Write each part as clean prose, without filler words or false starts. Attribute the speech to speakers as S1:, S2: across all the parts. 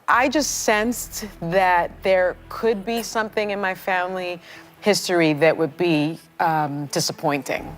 S1: I just sensed that there could be something in my family history that would be disappointing.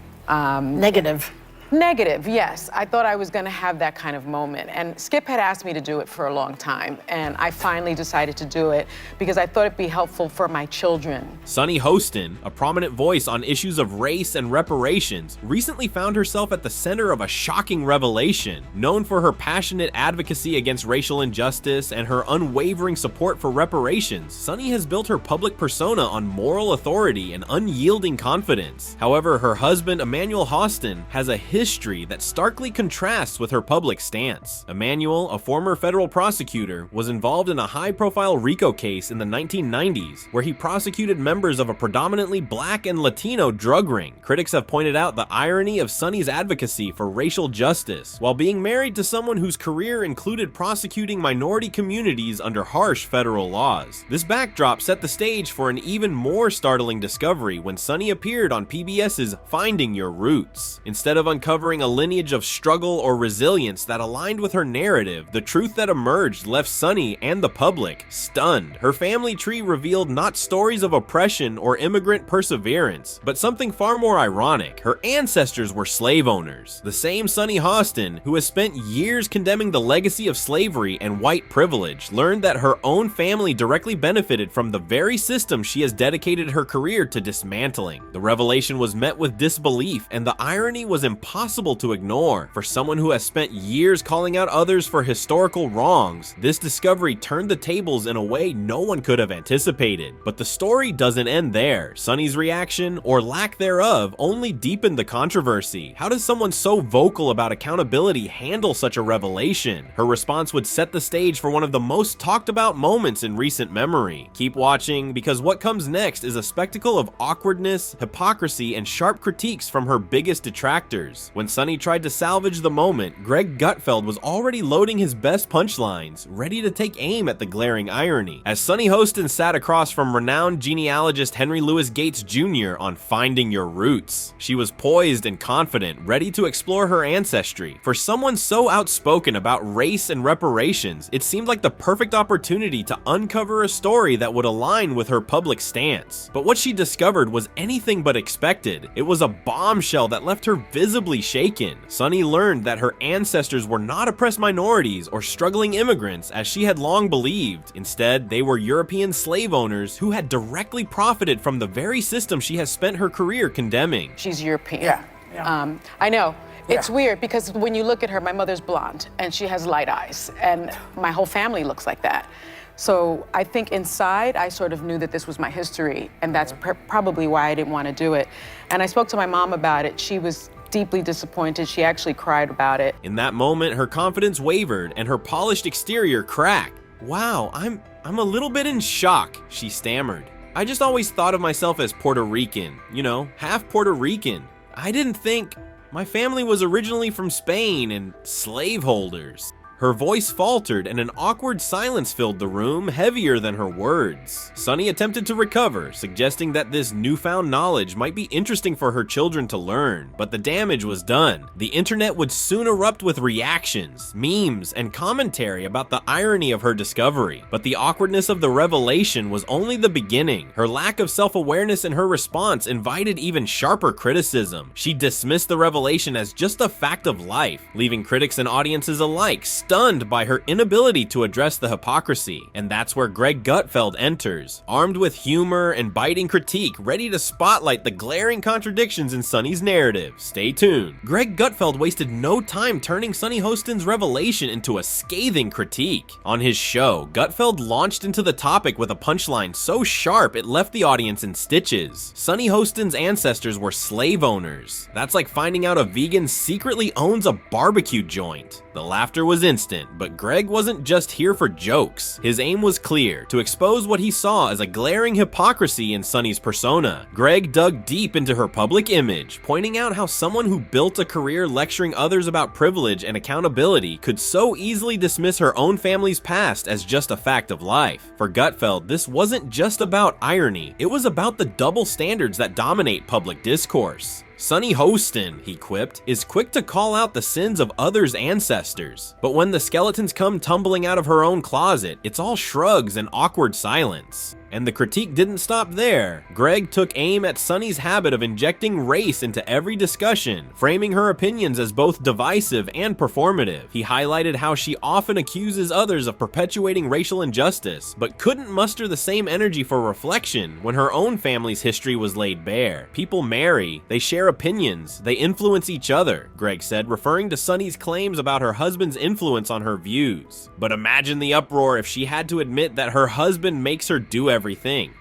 S1: Negative, yes. I thought I was gonna have that kind of moment. And Skip had asked me to do it for a long time, and I finally decided to do it because I thought it'd be helpful for my children.
S2: Sunny Hostin, a prominent voice on issues of race and reparations, recently found herself at the center of a shocking revelation. Known for her passionate advocacy against racial injustice and her unwavering support for reparations, Sunny has built her public persona on moral authority and unyielding confidence. However, her husband, Emmanuel Hostin, has a history that starkly contrasts with her public stance. Emmanuel, a former federal prosecutor, was involved in a high-profile RICO case in the 1990s, where he prosecuted members of a predominantly Black and Latino drug ring. Critics have pointed out the irony of Sunny's advocacy for racial justice, while being married to someone whose career included prosecuting minority communities under harsh federal laws. This backdrop set the stage for an even more startling discovery when Sunny appeared on PBS's Finding Your Roots. Instead of uncovering a lineage of struggle or resilience that aligned with her narrative, the truth that emerged left Sunny and the public stunned. Her family tree revealed not stories of oppression or immigrant perseverance, but something far more ironic. Her ancestors were slave owners. The same Sunny Hostin, who has spent years condemning the legacy of slavery and white privilege, learned that her own family directly benefited from the very system she has dedicated her career to dismantling. The revelation was met with disbelief, and the irony was impossible to ignore. For someone who has spent years calling out others for historical wrongs, this discovery turned the tables in a way no one could have anticipated. But the story doesn't end there. Sunny's reaction, or lack thereof, only deepened the controversy. How does someone so vocal about accountability handle such a revelation? Her response would set the stage for one of the most talked about moments in recent memory. Keep watching, because what comes next is a spectacle of awkwardness, hypocrisy, and sharp critiques from her biggest detractors. When Sunny tried to salvage the moment, Greg Gutfeld was already loading his best punchlines, ready to take aim at the glaring irony. As Sunny Hostin sat across from renowned genealogist Henry Louis Gates Jr. on Finding Your Roots, she was poised and confident, ready to explore her ancestry. For someone so outspoken about race and reparations, it seemed like the perfect opportunity to uncover a story that would align with her public stance. But what she discovered was anything but expected. It was a bombshell that left her visibly shaken. Sunny learned that her ancestors were not oppressed minorities or struggling immigrants as she had long believed. Instead, they were European slave owners who had directly profited from the very system she has spent her career condemning.
S1: She's European.
S3: Yeah.
S1: I know. It's weird because when you look at her, my mother's blonde and she has light eyes, and my whole family looks like that. So I think inside, I sort of knew that this was my history, and that's probably why I didn't want to do it. And I spoke to my mom about it. She was deeply disappointed. She actually cried about it.
S2: In that moment, her confidence wavered and her polished exterior cracked. "Wow, I'm a little bit in shock," she stammered. "I just always thought of myself as Puerto Rican, you know, half Puerto Rican. I didn't think my family was originally from Spain and slaveholders." Her voice faltered and an awkward silence filled the room, heavier than her words. Sunny attempted to recover, suggesting that this newfound knowledge might be interesting for her children to learn, but the damage was done. The internet would soon erupt with reactions, memes, and commentary about the irony of her discovery. But the awkwardness of the revelation was only the beginning. Her lack of self-awareness in her response invited even sharper criticism. She dismissed the revelation as just a fact of life, leaving critics and audiences alike stunned by her inability to address the hypocrisy. And that's where Greg Gutfeld enters, armed with humor and biting critique, ready to spotlight the glaring contradictions in Sunny's narrative. Stay tuned. Greg Gutfeld wasted no time turning Sunny Hostin's revelation into a scathing critique. On his show, Gutfeld launched into the topic with a punchline so sharp it left the audience in stitches. Sunny Hostin's ancestors were slave owners. That's like finding out a vegan secretly owns a barbecue joint. The laughter was instant, but Greg wasn't just here for jokes. His aim was clear, to expose what he saw as a glaring hypocrisy in Sunny's persona. Greg dug deep into her public image, pointing out how someone who built a career lecturing others about privilege and accountability could so easily dismiss her own family's past as just a fact of life. For Gutfeld, this wasn't just about irony, it was about the double standards that dominate public discourse. Sonny Hostin, he quipped, is quick to call out the sins of others' ancestors. But when the skeletons come tumbling out of her own closet, it's all shrugs and awkward silence. And the critique didn't stop there. Greg took aim at Sonny's habit of injecting race into every discussion, framing her opinions as both divisive and performative. He highlighted how she often accuses others of perpetuating racial injustice, but couldn't muster the same energy for reflection when her own family's history was laid bare. People marry, they share opinions, they influence each other, Greg said, referring to Sonny's claims about her husband's influence on her views. But imagine the uproar if she had to admit that her husband makes her do everything.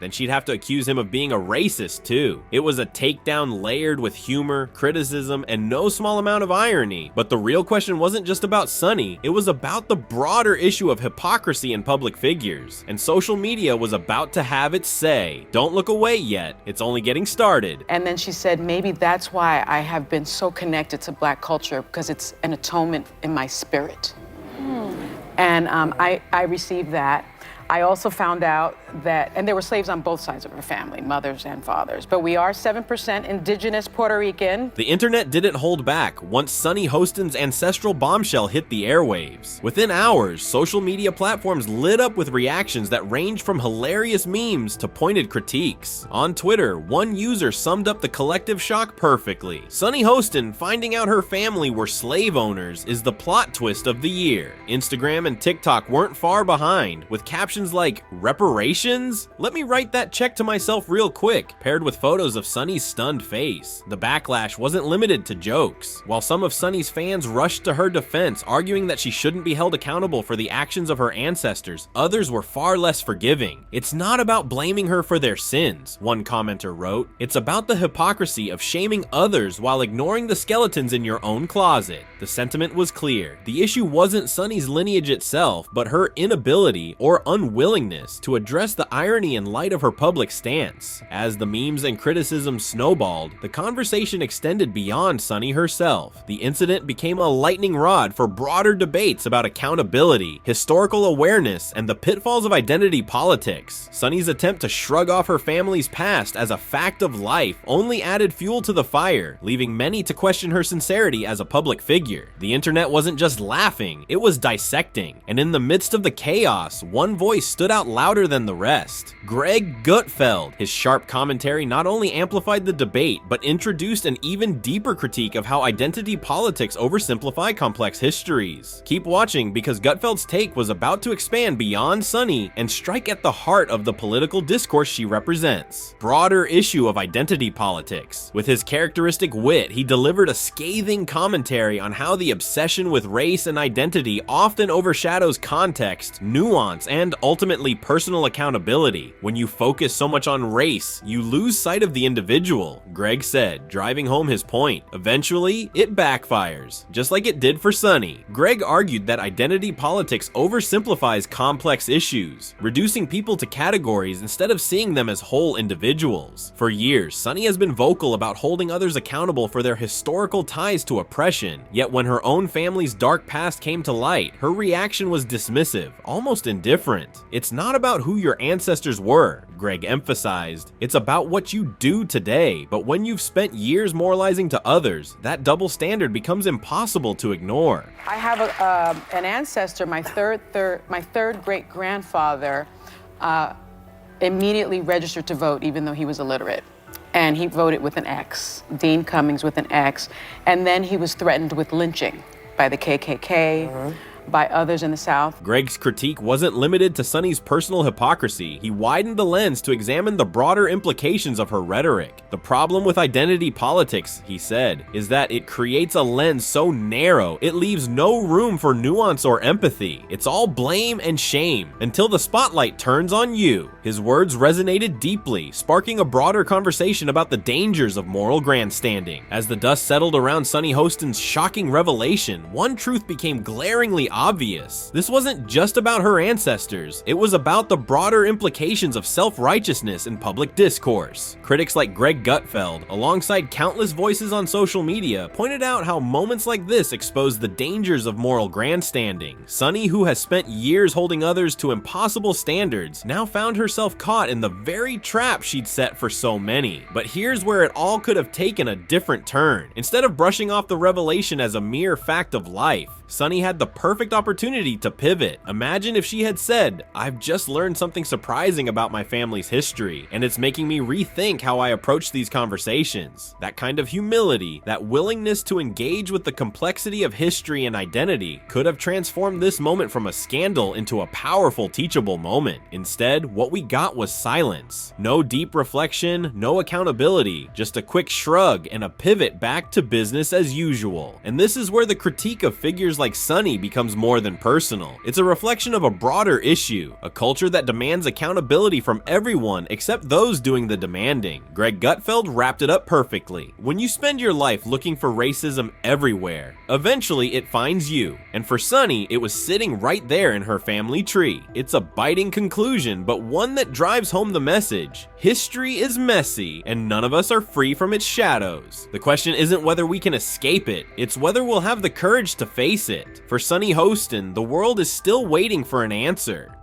S2: Then she'd have to accuse him of being a racist too. It was a takedown layered with humor, criticism, and no small amount of irony. But the real question wasn't just about Sonny, it was about the broader issue of hypocrisy in public figures. And social media was about to have its say. Don't look away yet, it's only getting started.
S1: And then she said, maybe that's why I have been so connected to Black culture, because it's an atonement in my spirit. And I received that. I also found out that, and there were slaves on both sides of her family, mothers and fathers, but we are 7% indigenous Puerto Rican.
S2: The internet didn't hold back once Sonny Hostin's ancestral bombshell hit the airwaves. Within hours, social media platforms lit up with reactions that ranged from hilarious memes to pointed critiques. On Twitter, one user summed up the collective shock perfectly. Sonny Hostin finding out her family were slave owners is the plot twist of the year. Instagram and TikTok weren't far behind, with captions like, reparations? Let me write that check to myself real quick, paired with photos of Sonny's stunned face. The backlash wasn't limited to jokes. While some of Sonny's fans rushed to her defense, arguing that she shouldn't be held accountable for the actions of her ancestors, others were far less forgiving. It's not about blaming her for their sins, one commenter wrote. It's about the hypocrisy of shaming others while ignoring the skeletons in your own closet. The sentiment was clear. The issue wasn't Sonny's lineage itself, but her inability or unwillingness to address the irony in light of her public stance. As the memes and criticism snowballed, the conversation extended beyond Sonny herself. The incident became a lightning rod for broader debates about accountability, historical awareness, and the pitfalls of identity politics. Sonny's attempt to shrug off her family's past as a fact of life only added fuel to the fire, leaving many to question her sincerity as a public figure. The internet wasn't just laughing, it was dissecting. And in the midst of the chaos, one voice stood out louder than the rest. Greg Gutfeld. His sharp commentary not only amplified the debate, but introduced an even deeper critique of how identity politics oversimplify complex histories. Keep watching, because Gutfeld's take was about to expand beyond Sonny and strike at the heart of the political discourse she represents. Broader issue of identity politics. With his characteristic wit, he delivered a scathing commentary on how the obsession with race and identity often overshadows context, nuance, and ultimately personal accountability. When you focus so much on race, you lose sight of the individual, Greg said, driving home his point. Eventually, it backfires, just like it did for Sonny. Greg argued that identity politics oversimplifies complex issues, reducing people to categories instead of seeing them as whole individuals. For years, Sonny has been vocal about holding others accountable for their historical ties to oppression, yet when her own family's dark past came to light, her reaction was dismissive, almost indifferent. It's not about who your ancestors were, Greg emphasized. It's about what you do today. But when you've spent years moralizing to others, that double standard becomes impossible to ignore.
S1: I have an ancestor, my third great grandfather, immediately registered to vote, even though he was illiterate. And he voted with an X, Dean Cummings with an X. And then he was threatened with lynching by the KKK, by others in the South.
S2: Greg's critique wasn't limited to Sonny's personal hypocrisy. He widened the lens to examine the broader implications of her rhetoric. The problem with identity politics, he said, is that it creates a lens so narrow it leaves no room for nuance or empathy. It's all blame and shame until the spotlight turns on you. His words resonated deeply, sparking a broader conversation about the dangers of moral grandstanding. As the dust settled around Sonny Hostin's shocking revelation, one truth became glaringly obvious. This wasn't just about her ancestors, it was about the broader implications of self-righteousness in public discourse. Critics like Greg Gutfeld, alongside countless voices on social media, pointed out how moments like this expose the dangers of moral grandstanding. Sunny, who has spent years holding others to impossible standards, now found herself caught in the very trap she'd set for so many. But here's where it all could have taken a different turn. Instead of brushing off the revelation as a mere fact of life, Sunny had the perfect opportunity to pivot. Imagine if she had said, "I've just learned something surprising about my family's history, and it's making me rethink how I approach these conversations." That kind of humility, that willingness to engage with the complexity of history and identity, could have transformed this moment from a scandal into a powerful teachable moment. Instead, what we got was silence. No deep reflection, no accountability, just a quick shrug and a pivot back to business as usual. And this is where the critique of figures like Sunny becomes more than personal. It's a reflection of a broader issue, a culture that demands accountability from everyone except those doing the demanding. Greg Gutfeld wrapped it up perfectly. When you spend your life looking for racism everywhere, eventually it finds you. And for Sunny, it was sitting right there in her family tree. It's a biting conclusion, but one that drives home the message. History is messy, and none of us are free from its shadows. The question isn't whether we can escape it, it's whether we'll have the courage to face it. For Sunny Hostin, the world is still waiting for an answer.